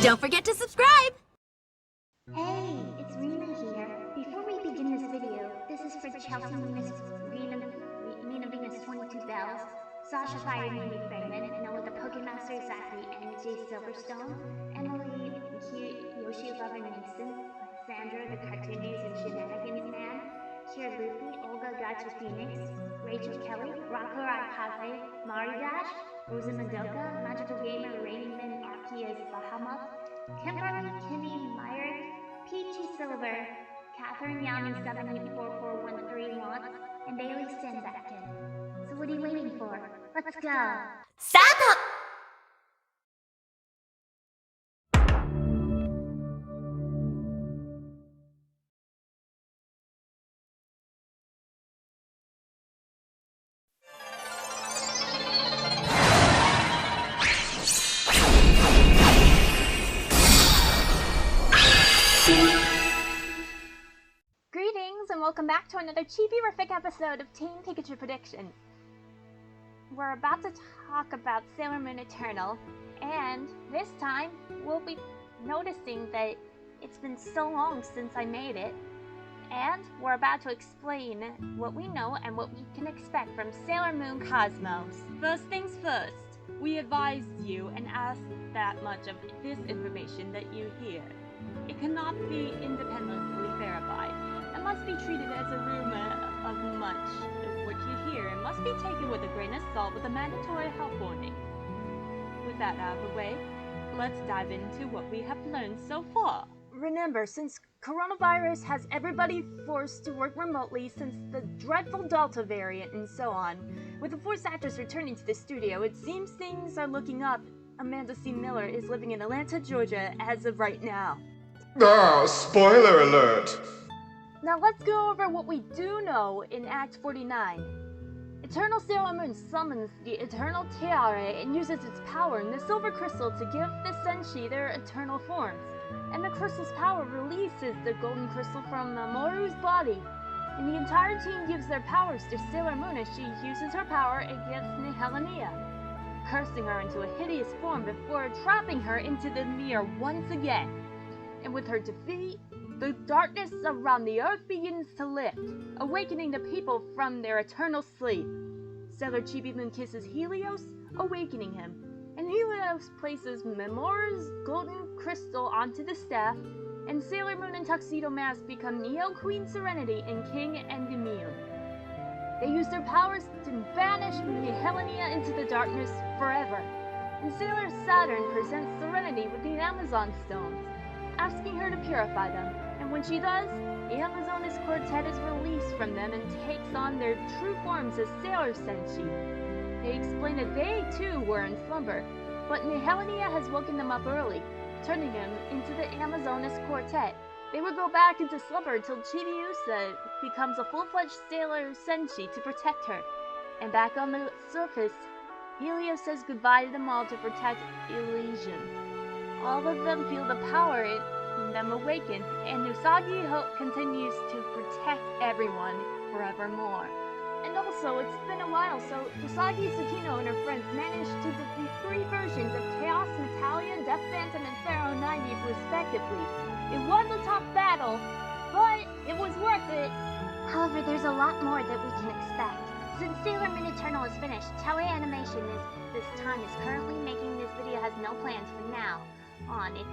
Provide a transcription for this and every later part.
Don't forget to subscribe! Hey, it's Rena here. Before we begin this video, this is for Chelsea Mina Venus 22 Bells, Sasha Fire Navy Fragment, Noah the Pokemaster Zachary NJ Silverstone, Emily Yoshi Lover Mason, Sandra the Cartoonies and Shenanigans Man, Kira Luffy, Olga Gotcha Phoenix, Rachel Kelly, Rocco Kaze, Mari Dash, Rosa Madoka, Magical Gamer Raymond Arceus Bahamut, Kimberly Kimmy Meyer, Peachy Silver, Catherine Yami 784413 and Bailey Sandbacken. So what are you waiting for? Let's go! Stop! Greetings and welcome back to another chibi-rific episode of Team Pikachu Predictions. We're about to talk about Sailor Moon Eternal, and this time we'll be noticing that it's been so long since I made it, and we're about to explain what we know and what we can expect from Sailor Moon Cosmos. First things first, we advise you and ask that much of this information that you hear. It cannot be independently verified. It must be treated as a rumor of much of what you hear and must be taken with a grain of salt with a mandatory health warning. With that out of the way, let's dive into what we have learned so far. Remember, since coronavirus has everybody forced to work remotely since the dreadful Delta variant and so on, with the voice actress returning to the studio, it seems things are looking up. Amanda C. Miller is living in Atlanta, Georgia as of right now. Spoiler alert! Now let's go over what we do know in Act 49. Eternal Sailor Moon summons the Eternal Tiara and uses its power in the Silver Crystal to give the Senshi their eternal forms. And the crystal's power releases the Golden Crystal from Mamoru's body. And the entire team gives their powers to Sailor Moon as she uses her power against Nihelania, cursing her into a hideous form before trapping her into the mirror once again. And with her defeat, the darkness around the earth begins to lift, awakening the people from their eternal sleep. Sailor Chibi Moon kisses Helios, awakening him, and Helios places Mamoru's golden crystal onto the staff, and Sailor Moon and Tuxedo Mask become Neo Queen Serenity and King Endymion. They use their powers to banish Nihelania into the darkness forever, and Sailor Saturn presents Serenity with the Amazon Stones, asking her to purify them, and when she does, the Amazonas Quartet is released from them and takes on their true forms as Sailor Senshi. They explain that they too were in slumber, but Nihelania has woken them up early, turning them into the Amazonas Quartet. They will go back into slumber until Chibiusa becomes a full-fledged Sailor Senshi to protect her. And back on the surface, Helios says goodbye to them all to protect Elysium. All of them feel the power in them awaken, and Usagi Hope continues to protect everyone forevermore. And also, it's been a while, so Usagi Tsukino and her friends managed to defeat 3 versions of Chaos, Natalia, Death Phantom, and Pharaoh 90 respectively. It was a tough battle, but it was worth it. However, there's a lot more that we can expect. Since Sailor Moon Eternal is finished, Toei Animation is currently making this video has no plans for now on its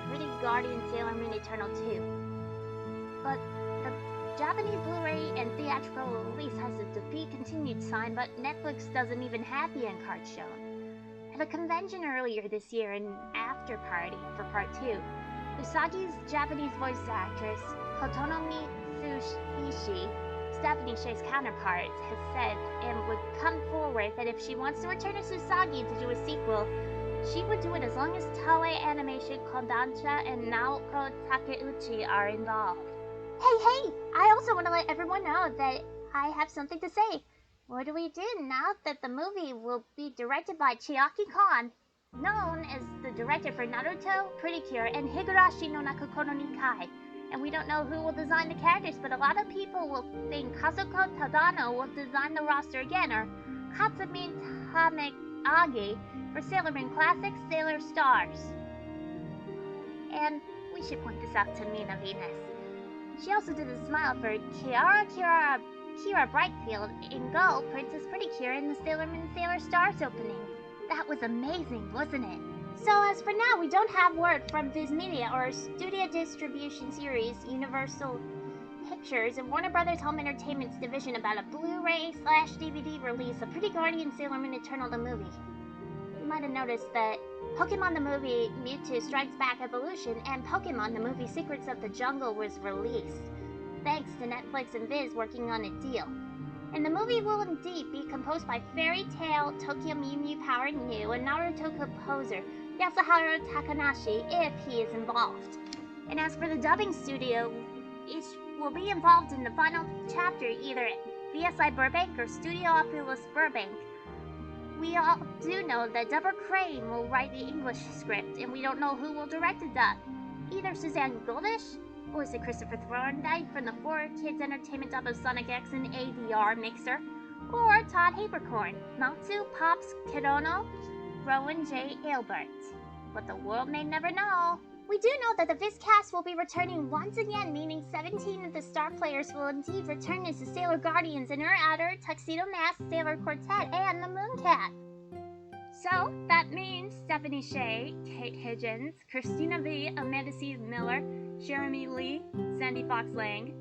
Pretty Guardian Sailor Moon Eternal 2. But the Japanese Blu-ray and theatrical release has a defeat continued sign, but Netflix doesn't even have the end card shown. At a convention earlier this year, an after party for part 2, Usagi's Japanese voice actress, Hotono Mitsubishi, Stephanie Shea's counterpart, has said and would come forward that if she wants to return as Usagi to do a sequel, she would do it as long as Toei Animation, Kodansha, and Naoko Takeuchi are involved. Hey! I also want to let everyone know that I have something to say. What do we do now that the movie will be directed by Chiaki Kon, known as the director for Naruto, Pretty Cure, and Higurashi no Nakokoro ni Kai? And we don't know who will design the characters, but a lot of people will think Kazuko Tadano will design the roster again, or Katsumi Tameagi for Sailor Moon Classic Sailor Stars. and we should point this out to Mina Venus. She also did a smile for Kira Brightfield in Gold, Princess Pretty Kira in the Sailor Moon Sailor Stars opening. That was amazing, wasn't it? So as for now, we don't have word from Viz Media or Studio Distribution Series Universal Pictures and Warner Brothers Home Entertainment's division about a Blu-ray/DVD release of Pretty Guardian Sailor Moon Eternal the movie. You might have noticed that Pokemon the movie Mewtwo Strikes Back Evolution and Pokemon the movie Secrets of the Jungle was released, thanks to Netflix and Viz working on a deal. And the movie will indeed be composed by Fairy Tail Tokyo Mew Mew Power New and Naruto composer Yasuharu Takanashi if he is involved. And as for the dubbing studio, each will be involved in the final chapter either at VSI Burbank or Studio Oculus Burbank. We all do know that Deborah Crane will write the English script, and we don't know who will direct the dub. Either Suzanne Goldish, voice of Christopher Thorndike from the 4Kids Entertainment dub of Sonic X and ADR Mixer, or Todd Haberkorn, Matsu Pops Kirono, Rowan J. Ailbert. But the world may never know. We do know that the Viz cast will be returning once again, meaning 17 of the star players will indeed return as the Sailor Guardians in her outer Tuxedo Mask Sailor Quartet and the Mooncat. So, that means Stephanie Shea, Kate Higgins, Christina V, Amanda C. Miller, Jeremy Lee, Sandy Fox Lang,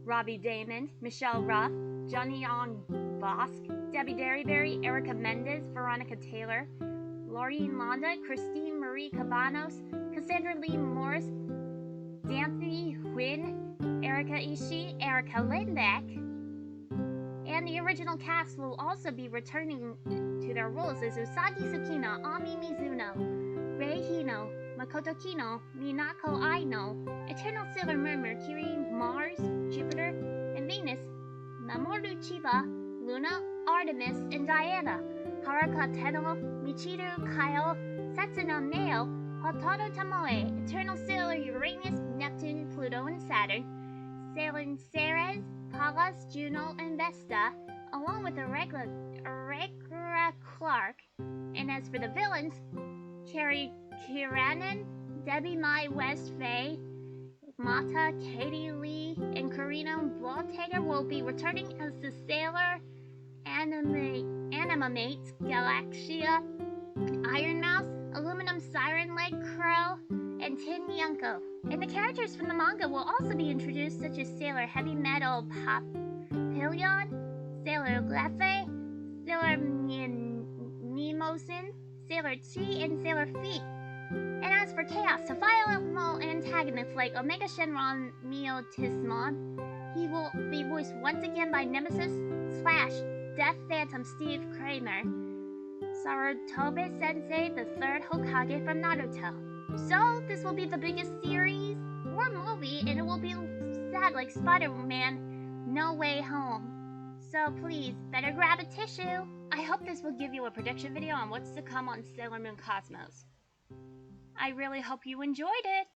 Robbie Damon, Michelle Ruff, Johnny Young Bosk, Debbie Derryberry, Erica Mendez, Veronica Taylor, Laureen Londa, Christine Marie Cabanos, Cassandra Lee Morris, D'Anthony Huynh, Erica Ishii, Erica Lindbeck, and the original cast will also be returning to their roles as Usagi Tsukino, Ami Mizuno, Rei Hino, Makoto Kino, Minako Aino, Eternal Sailor Moon Mercury, Mars, Jupiter, and Venus, Mamoru Chiba, Luna, Artemis, and Diana, Haruka Tenno, Michiru Kyle, Setsuna Neo, Hotaru Tomoe, Eternal Sailor Uranus, Neptune, Pluto, and Saturn, Sailor Ceres, Pallas, Juno, and Vesta, along with Allegra Clark. And as for the villains, Carrie Kiranen, Debbie Mai West Faye, Mata, Katie Lee, and Karina Blautegger will be returning as the Sailor Animamates, Galaxia, Iron Mouse, Aluminum Siren Leg Crow, and Tin Yunko. And the characters from the manga will also be introduced, such as Sailor Heavy Metal Papillion, Sailor Glefe, Sailor Mimosin, Sailor Chi, and Sailor Feet. And as for Chaos, to viable antagonists like Omega Shenron Miotismon, he will be voiced once again by Nemesis / Death Phantom Steve Kramer, Sarutobe Sensei, the third Hokage from Naruto. So, this will be the biggest series or movie, and it will be sad like Spider-Man No Way Home. So please, better grab a tissue. I hope this will give you a prediction video on what's to come on Sailor Moon Cosmos. I really hope you enjoyed it.